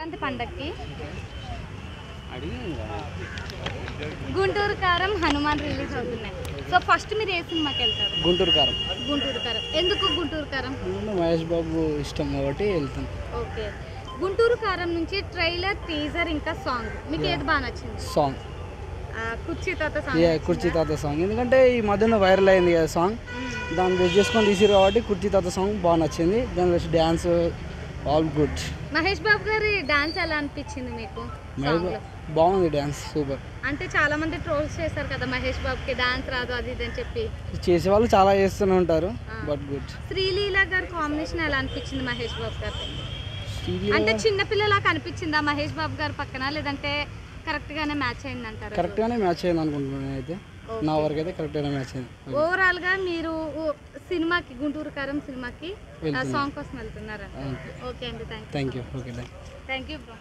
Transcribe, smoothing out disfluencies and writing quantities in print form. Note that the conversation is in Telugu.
సంక్రాంతి పండగకి గుంటూరు కారం హనుమాన్ రిలీజ్ అవుతున్నాయి. సో ఫస్ట్ మీరు ఏ సినిమాకి వెళ్తారు? గుంటూరు కారం. గుంటూరు కారం ఎందుకు గుంటూరు కారం? మహేష్ బాబు ఇష్టం కాబట్టి వెళ్తాను. ఓకే, గుంటూరు కారం నుంచి ట్రైలర్, టీజర్ ఇంకా సాంగ్ మీకు ఏది బాగా నచ్చింది? సాంగ్ కుర్చీ తాత కుర్చీ తాత సాంగ్, ఎందుకంటే ఈ మధ్యన వైరల్ అయింది కదా సాంగ్, దాన్ని బేస్ చేసుకొని తీసిరు కాబట్టి కుర్చీ తాత సాంగ్ బాగా నచ్చింది. దాని base dance all good. Mahesh Babu గారి డాన్స్ ఎలా అనిపించింది మీకు? బాగుంది డ్యాన్స్, సూపర్. అంటే చాలా మంది ట్రోల్స్ చేశారు కదా మహేష్ బాబుకి డాన్స్ రాదు అది ఇది అని చెప్పి. చేసే వాళ్ళు చాలా చేస్తూనే ఉంటారు, బట్ గుడ్. శ్రీలీల గారి కాంబినేషన్ ఎలా అనిపించింది మహేష్ బాబు గారు? అంటే చిన్న పిల్లలా కనిపించిందా మహేష్ బాబు గారు పక్కన, లేదంటే కరెక్ట్ గానే మ్యాచ్ అయింది అంటారు? కరెక్ట్ గానే మ్యాచ్ అయింది అనుకుంటున్నాను అయితే, నా వరకు అయితే కరెక్ట్ గానే మ్యాచ్ అయింది. ఓవరాల్ గా మీరు సినిమాకి, గుంటూరు కారం సినిమాకి సాంగ్ కోసం వెళ్తున్నారా? ఓకే అండి, thank you. Okay, thank you bro.